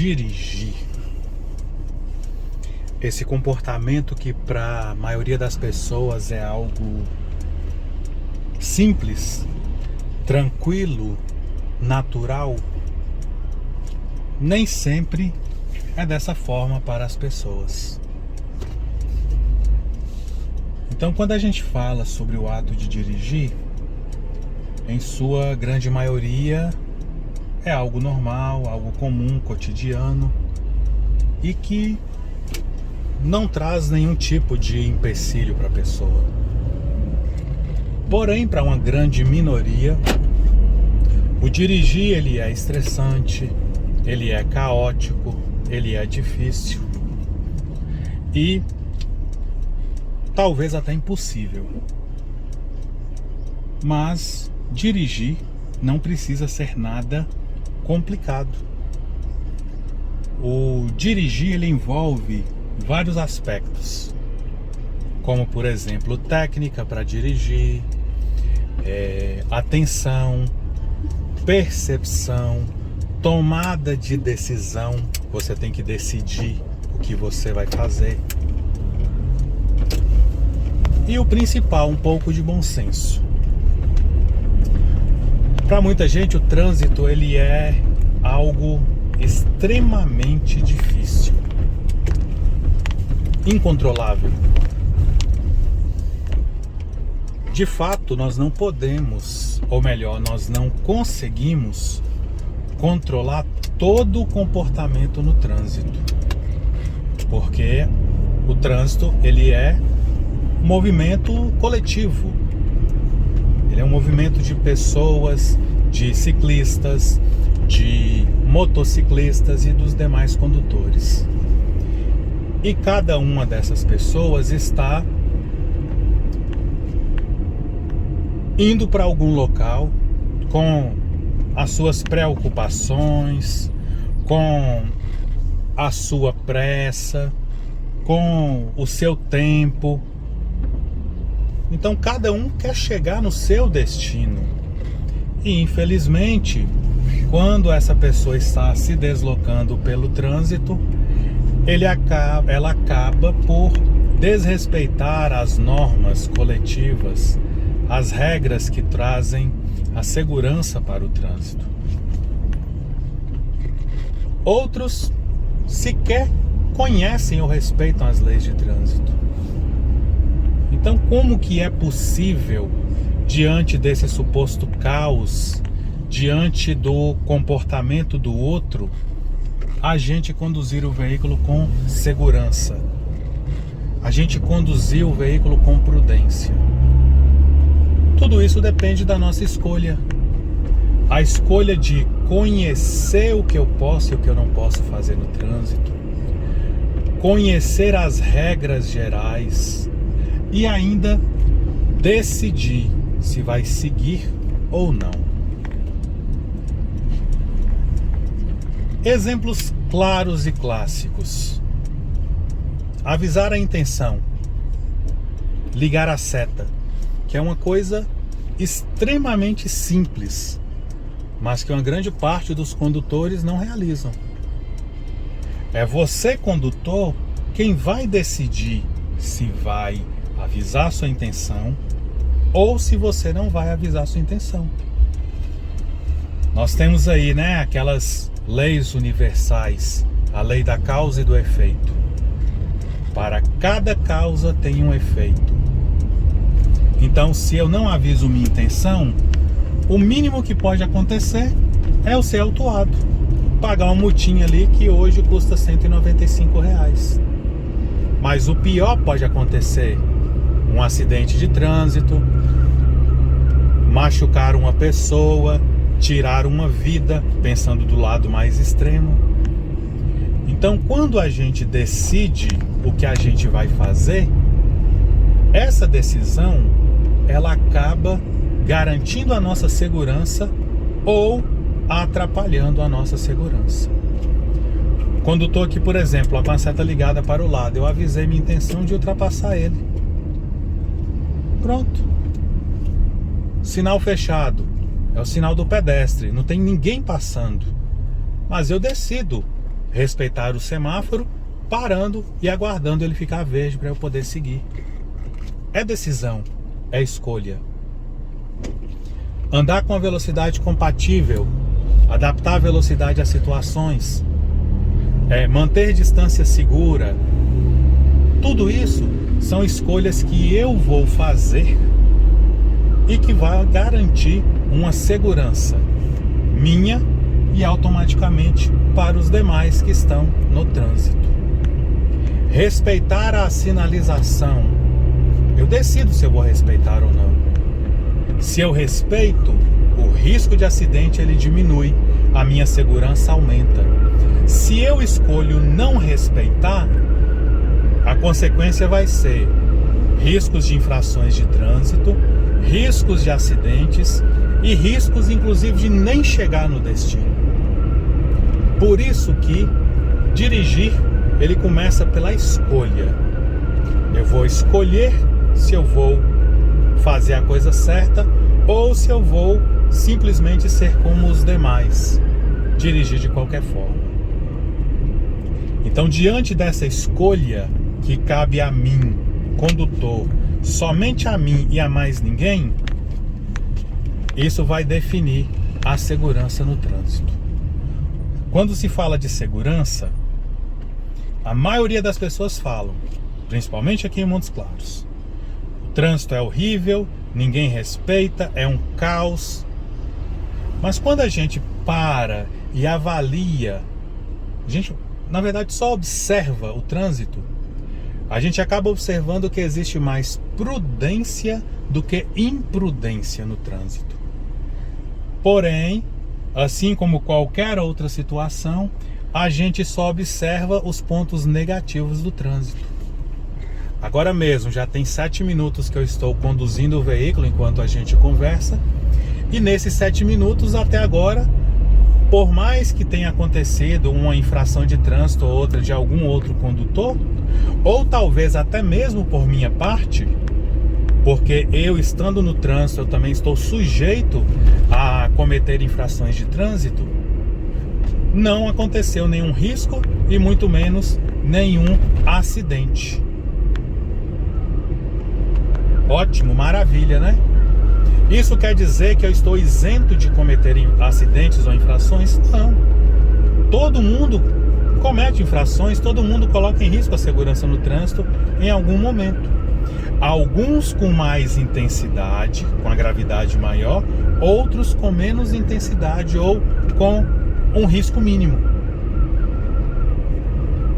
dirigir. Esse comportamento que para a maioria das pessoas é algo simples, tranquilo, natural, nem sempre é dessa forma para as pessoas. Então, quando a gente fala sobre o ato de dirigir, em sua grande maioria é algo normal, algo comum, cotidiano e que não traz nenhum tipo de empecilho para a pessoa. Porém, para uma grande minoria, o dirigir ele é estressante, ele é caótico, ele é difícil e talvez até impossível. Mas dirigir não precisa ser nada complicado. O dirigir ele envolve vários aspectos, como por exemplo técnica para dirigir, atenção, percepção, tomada de decisão. Você tem que decidir o que você vai fazer. E o principal, um pouco de bom senso. Para muita gente o trânsito ele é algo extremamente difícil, incontrolável. De fato, nós não podemos, ou melhor, nós não conseguimos controlar todo o comportamento no trânsito, porque o trânsito ele é um movimento coletivo. Ele é um movimento de pessoas, de ciclistas, de motociclistas e dos demais condutores. E cada uma dessas pessoas está indo para algum local com as suas preocupações, com a sua pressa, com o seu tempo. Então cada um quer chegar no seu destino. E infelizmente, quando essa pessoa está se deslocando pelo trânsito, ela acaba por desrespeitar as normas coletivas, as regras que trazem a segurança para o trânsito. Outros sequer conhecem ou respeitam as leis de trânsito. Então, como que é possível, diante desse suposto caos, diante do comportamento do outro, a gente conduzir o veículo com segurança? A gente conduzir o veículo com prudência? Tudo isso depende da nossa escolha. A escolha de conhecer o que eu posso e o que eu não posso fazer no trânsito, conhecer as regras gerais e ainda decidir se vai seguir ou não. Exemplos claros e clássicos: avisar a intenção, ligar a seta, que é uma coisa extremamente simples, mas que uma grande parte dos condutores não realizam. É você, condutor, quem vai decidir se vai avisar sua intenção ou se você não vai avisar sua intenção. Nós temos aí, aquelas leis universais, a lei da causa e do efeito. Para cada causa tem um efeito. Então, se eu não aviso minha intenção, o mínimo que pode acontecer é eu ser autuado, pagar uma multinha ali que hoje custa R$195. Mas o pior pode acontecer: um acidente de trânsito, machucar uma pessoa, tirar uma vida, pensando do lado mais extremo. Então, quando a gente decide o que a gente vai fazer, essa decisão ela acaba garantindo a nossa segurança ou atrapalhando a nossa segurança. Quando estou aqui, por exemplo, com a seta ligada para o lado, eu avisei minha intenção de ultrapassar ele. Pronto. Sinal fechado, é o sinal do pedestre, não tem ninguém passando. Mas eu decido respeitar o semáforo, parando e aguardando ele ficar verde para eu poder seguir. É decisão, é escolha. Andar com a velocidade compatível, adaptar a velocidade às situações, manter distância segura, tudo isso são escolhas que eu vou fazer e que vai garantir uma segurança minha e automaticamente para os demais que estão no trânsito. Respeitar a sinalização. Eu decido se eu vou respeitar ou não. Se eu respeito, o risco de acidente ele diminui, a minha segurança aumenta. Se eu escolho não respeitar, a consequência vai ser riscos de infrações de trânsito, riscos de acidentes e riscos inclusive de nem chegar no destino. Por isso que dirigir, ele começa pela escolha. Eu vou escolher se eu vou fazer a coisa certa ou se eu vou simplesmente ser como os demais, dirigir de qualquer forma. Então, diante dessa escolha que cabe a mim, condutor, somente a mim e a mais ninguém, isso vai definir a segurança no trânsito. Quando se fala de segurança, a maioria das pessoas falam, principalmente aqui em Montes Claros, o trânsito é horrível, ninguém respeita, é um caos. Mas quando a gente para e avalia, a gente, na verdade, só observa o trânsito, a gente acaba observando que existe mais prudência do que imprudência no trânsito. Porém, assim como qualquer outra situação, a gente só observa os pontos negativos do trânsito. Agora mesmo, já tem 7 minutos que eu estou conduzindo o veículo enquanto a gente conversa. E nesses 7 minutos até agora, por mais que tenha acontecido uma infração de trânsito ou outra de algum outro condutor, ou talvez até mesmo por minha parte, porque eu estando no trânsito, eu também estou sujeito a cometer infrações de trânsito, não aconteceu nenhum risco e muito menos nenhum acidente. Ótimo, maravilha, né? Isso quer dizer que eu estou isento de cometer acidentes ou infrações? Não. Todo mundo comete infrações, todo mundo coloca em risco a segurança no trânsito em algum momento. Alguns com mais intensidade, com a gravidade maior, outros com menos intensidade ou com um risco mínimo.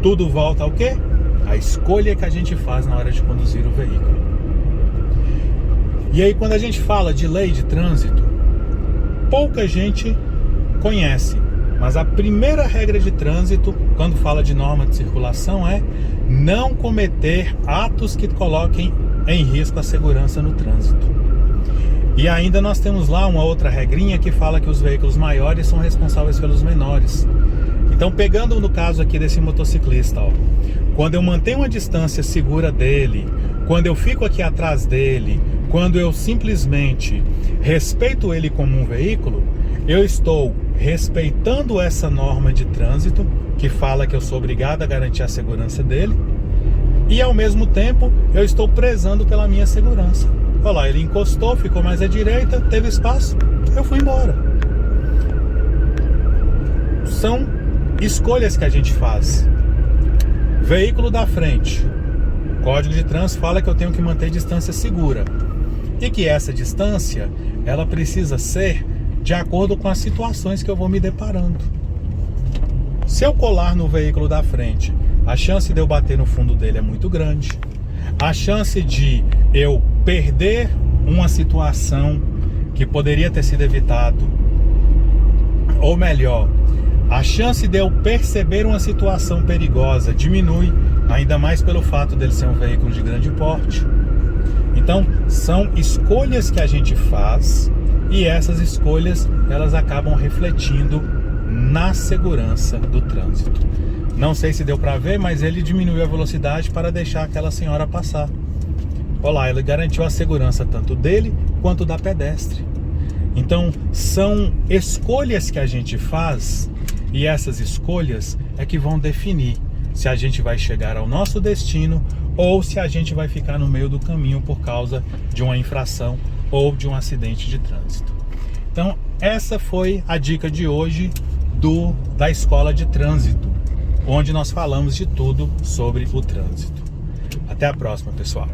Tudo volta ao quê? A escolha que a gente faz na hora de conduzir o veículo. E aí, quando a gente fala de lei de trânsito, pouca gente conhece. Mas a primeira regra de trânsito, quando fala de norma de circulação, é não cometer atos que coloquem em risco a segurança no trânsito. E ainda nós temos lá uma outra regrinha que fala que os veículos maiores são responsáveis pelos menores. Então, pegando no caso aqui desse motociclista, quando eu mantenho uma distância segura dele, quando eu fico aqui atrás dele, quando eu simplesmente respeito ele como um veículo, eu estou respeitando essa norma de trânsito que fala que eu sou obrigado a garantir a segurança dele e ao mesmo tempo eu estou prezando pela minha segurança. Olha lá, ele encostou, ficou mais à direita, teve espaço, eu fui embora. São escolhas que a gente faz. Veículo da frente, o Código de Trânsito fala que eu tenho que manter distância segura e que essa distância ela precisa ser de acordo com as situações que eu vou me deparando. Se eu colar no veículo da frente, a chance de eu bater no fundo dele é muito grande. A chance de eu perder uma situação que poderia ter sido evitado, ou melhor, a chance de eu perceber uma situação perigosa diminui, ainda mais pelo fato dele ser um veículo de grande porte. Então, são escolhas que a gente faz e essas escolhas, elas acabam refletindo na segurança do trânsito. Não sei se deu para ver, mas ele diminuiu a velocidade para deixar aquela senhora passar. Olha lá, ele garantiu a segurança tanto dele quanto da pedestre. Então, são escolhas que a gente faz E essas escolhas é que vão definir se a gente vai chegar ao nosso destino ou se a gente vai ficar no meio do caminho por causa de uma infração ou de um acidente de trânsito. Então, essa foi a dica de hoje da Escola de Trânsito, onde nós falamos de tudo sobre o trânsito. Até a próxima, pessoal.